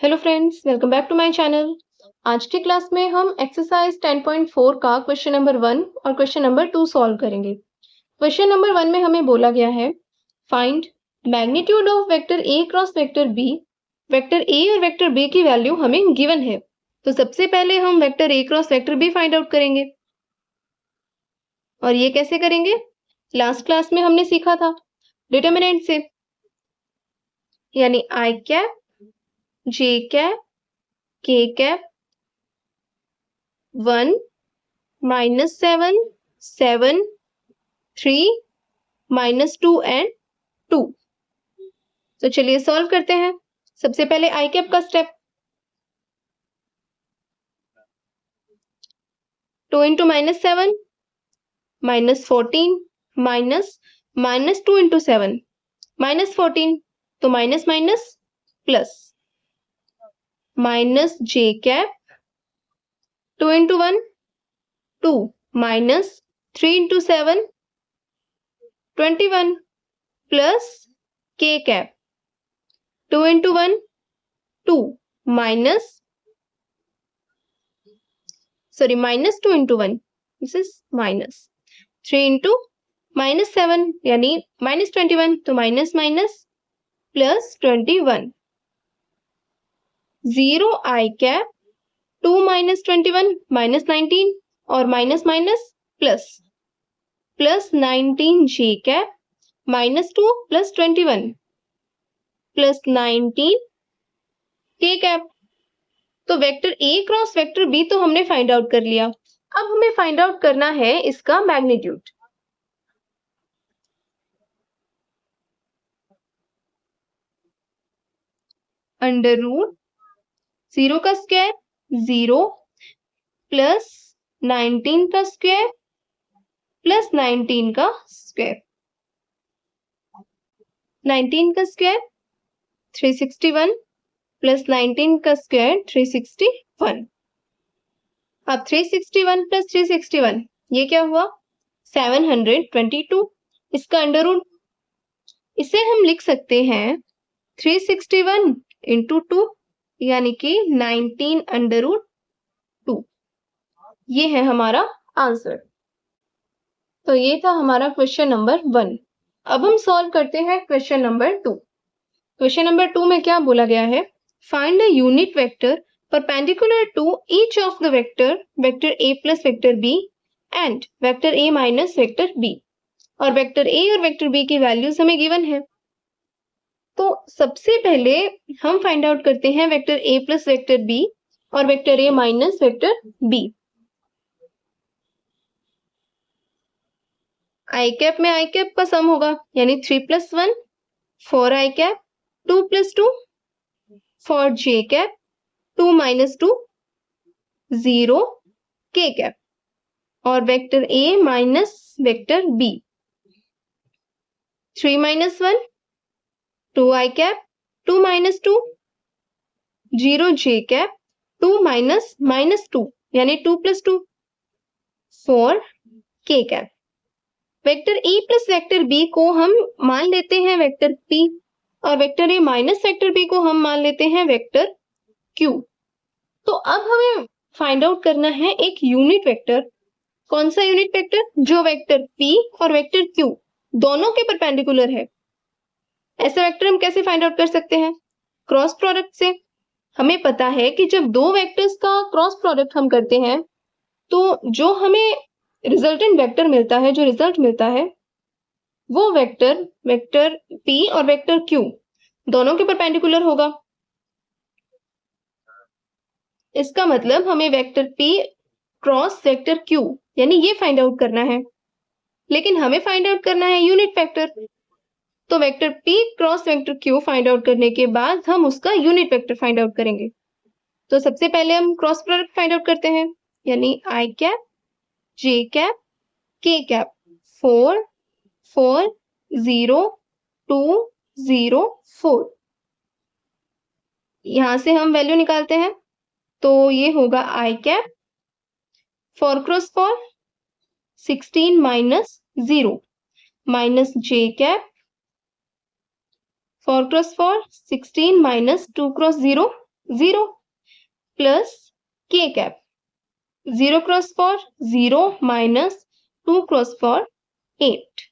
Hello friends, welcome back to my channel. आज के class में हम एक्सरसाइज 10.4 का क्वेश्चन नंबर 1 और क्वेश्चन नंबर 2 सॉल्व करेंगे। क्वेश्चन नंबर 1 में हमें बोला गया है find magnitude of vector A cross vector B. Vector A और वेक्टर बी की वैल्यू हमें गिवन है, तो सबसे पहले हम vector A cross vector B find out करेंगे। और ये कैसे करेंगे? लास्ट क्लास में हमने सीखा था डिटरमिनेंट से, यानी आई कैप, जे कैप, के कैप, 1 -7 7 3 -2 एंड 2। तो चलिए सॉल्व करते हैं। सबसे पहले आई कैप का स्टेप, 2 इंटू -7 -14 -2 इंटू 7 -14, तो minus minus plus minus j cap, 2 into 1 2 -3 into 7 21 plus के cap, 2 into 1 2 -2 into 1, this is -3 into -7 यानी -21, तो minus minus plus 21, 0 I cap, 2 -21 -19 और minus minus plus 19 J cap, -2 plus 21 plus 19 K cap. तो vector A cross vector B तो हमने find out कर लिया। अब हमें फाइंड आउट करना है इसका मैग्नीट्यूड। अंडर रूट 0 का स्क्वायर 0 प्लस 19 का स्क्वायर प्लस 19 का स्क्वायर, 19 का स्क्वायर 361 प्लस 19 का स्क्वायर 361। अब 361 प्लस 361 ये क्या हुआ? 722। इसका अंडर रूट, इसे हम लिख सकते हैं 361 इंटू 2 यानी कि 19 अंडर रूट 2। ये है हमारा आंसर। तो ये था हमारा क्वेश्चन नंबर 1। अब हम सॉल्व करते हैं क्वेश्चन नंबर 2। क्वेश्चन नंबर 2 में क्या बोला गया है? Find a unit vector perpendicular to each of the vector a plus vector b and vector a minus vector b। और वेक्टर a और वेक्टर b की वैल्यूज हमें गिवन है। तो सबसे पहले हम फाइंड आउट करते हैं vector a plus vector b और vector a minus vector b। I cap में आई कैप का सम होगा, यानी 3 + 1 4 आई कैप, 2 + 2 4 जे कैप, 2 - 2 0 के कैप, और vector a minus vector b 3 - 1 2 I cap, 2 - 2 0 J cap, 2 - -2 यानी 2 + 2 4 के cap. Vector a plus vector b को हम मान लेते हैं वेक्टर p और vector a minus vector b को हम मान लेते हैं वेक्टर q। तो अब हमें फाइंड आउट करना है एक यूनिट वेक्टर। कौन सा यूनिट वेक्टर? जो वेक्टर p और वेक्टर q दोनों के परपेंडिकुलर है। ऐसा वेक्टर हम कैसे फाइंड आउट कर सकते हैं? क्रॉस प्रोडक्ट से। हमें पता है कि जब दो वेक्टर्स का क्रॉस प्रोडक्ट हम करते हैं तो जो हमें रिजल्टेंट वेक्टर मिलता है, जो रिजल्ट मिलता है, वो वेक्टर p और वेक्टर q दोनों के परपेंडिकुलर होगा। इसका मतलब हमें vector p cross vector q यानी ये फाइंड आउट करना है, लेकिन हमें फाइंड आउट करना है यूनिट वेक्टर। तो vector p cross vector q find out करने के बाद हम उसका यूनिट वेक्टर फाइंड आउट करेंगे। तो सबसे पहले हम क्रॉस प्रोडक्ट फाइंड आउट करते हैं, यानी आई कैप, जे कैप, के कैप, 4 4 0 2 0 4। यहां से हम वैल्यू निकालते हैं, तो ये होगा i cap 4 cross 4 16 -0 minus j cap 4 cross 4 16 -2 cross 0 0 plus k cap, 0 cross 4 0 minus 2 cross 4 8,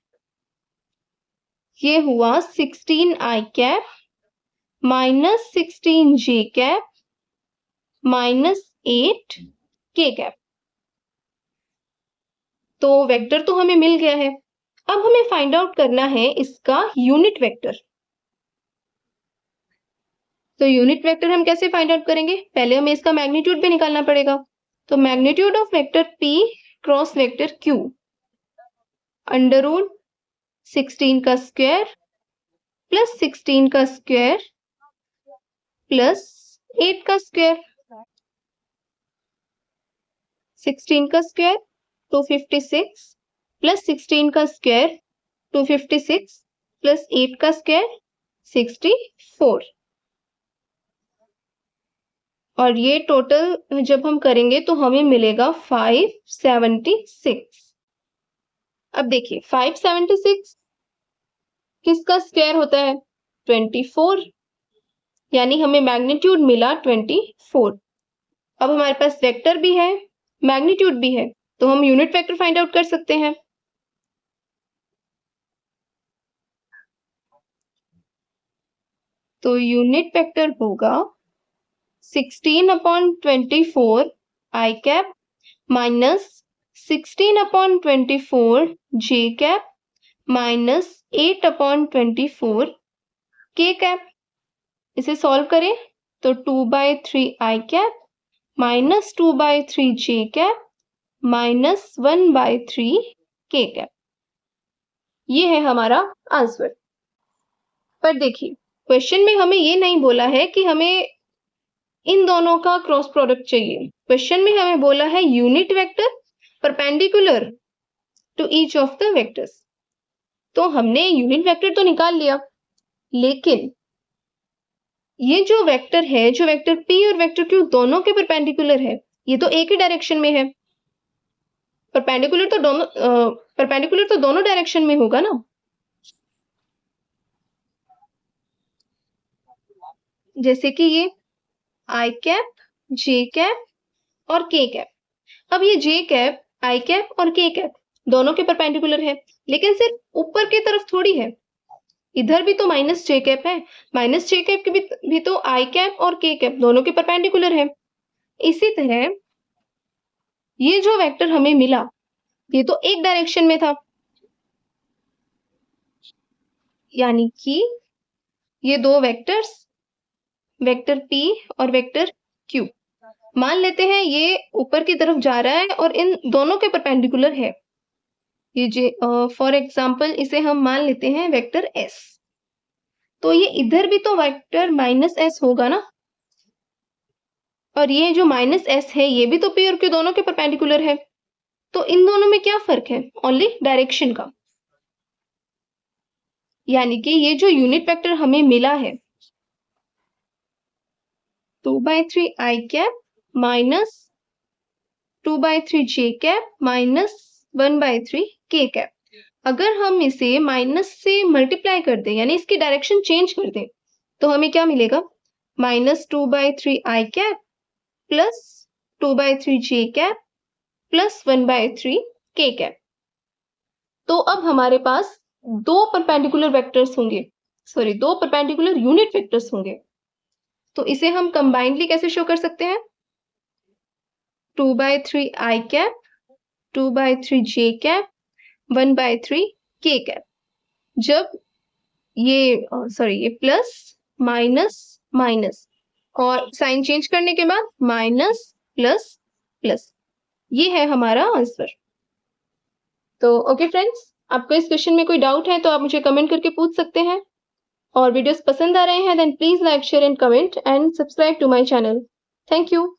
ये हुआ 16 i cap minus 16 j cap minus 8 k cap. तो वेक्टर तो हमें मिल गया है, अब हमें फाइंड आउट करना है इसका यूनिट वेक्टर। तो यूनिट वेक्टर हम कैसे फाइंड आउट करेंगे? पहले हमें इसका मैग्नीट्यूड भी निकालना पड़ेगा। तो magnitude of vector p cross vector q under root 16 का स्क्वायर प्लस 16 का स्क्वायर प्लस 8 का स्क्वायर। 16 का स्क्वायर 256 प्लस 16 का स्क्वायर 256 प्लस 8 का स्क्वायर 64, और ये टोटल जब हम करेंगे तो हमें मिलेगा 576। अब देखिए 576 किसका स्क्वायर होता है? 24, यानी हमें मैग्नीट्यूड मिला 24। अब हमारे पास वेक्टर भी है, मैग्नीट्यूड भी है, तो हम यूनिट वेक्टर फाइंड आउट कर सकते हैं। तो यूनिट वेक्टर होगा 16/24 i cap minus 16/24 j cap minus 8/24 k cap. इसे सॉल्व करें तो 2/3 i cap minus 2/3 j cap minus 1/3 k cap. ये है हमारा आंसर। पर देखिए क्वेश्चन में हमें ये नहीं बोला है कि हमें इन दोनों का क्रॉस प्रोडक्ट चाहिए। क्वेश्चन में हमें बोला है unit vector perpendicular to each of the vectors. तो हमने यूनिट वेक्टर तो निकाल लिया, लेकिन ये जो वेक्टर है, जो वेक्टर p और वेक्टर q दोनों के परपेंडिकुलर है, ये तो एक ही डायरेक्शन में है। परपेंडिकुलर तो दोनों डायरेक्शन में होगा ना। जैसे कि ये i कैप, j कैप और k कैप। अब ये j कैप, i कैप और k कैप दोनों के परपेंडिकुलर है, लेकिन सिर्फ ऊपर की तरफ थोड़ी है। इधर भी तो माइनस j कैप है, माइनस j कैप के भी तो i कैप और k कैप दोनों के परपेंडिकुलर है। इसी तरह ये जो वेक्टर हमें मिला, ये तो एक डायरेक्शन में था, यानी कि ये दो वेक्टर्स, वेक्टर p और वेक्टर q, मान लेते हैं ये ऊपर की तरफ जा रहा है और इन दोनों के परपेंडिकुलर है। ये फॉर एग्जाम्पल इसे हम मान लेते हैं वेक्टर s। तो ये इधर भी तो वेक्टर माइनस s होगा ना, और ये जो माइनस s है ये भी तो p और q दोनों के परपेंडिकुलर है। तो इन दोनों में क्या फर्क है? ओनली डायरेक्शन का। यानी कि ये जो यूनिट वेक्टर हमें मिला है 2/3 i cap minus 2/3 j cap minus 1/3 k cap, अगर हम इसे माइनस से मल्टीप्लाई कर दें, यानी इसकी डायरेक्शन चेंज कर दें, तो हमें क्या मिलेगा? Minus 2/3 i cap plus 2/3 j cap plus 1/3 k cap. तो अब हमारे पास दो परपेंडिकुलर वेक्टर्स होंगे, सॉरी दो परपेंडिकुलर यूनिट वेक्टर्स होंगे। तो इसे हम कंबाइंडली कैसे शो कर सकते हैं? 2/3 i cap 2/3 j cap 1/3 k cap. जब ये प्लस माइनस माइनस और साइन चेंज करने के बाद माइनस प्लस प्लस, ये है हमारा आंसर। तो ओके फ्रेंड्स, आपको इस क्वेश्चन में कोई डाउट है तो आप मुझे कमेंट करके पूछ सकते हैं, और वीडियोस पसंद आ रहे हैं then please like share and comment and subscribe to my channel. Thank you.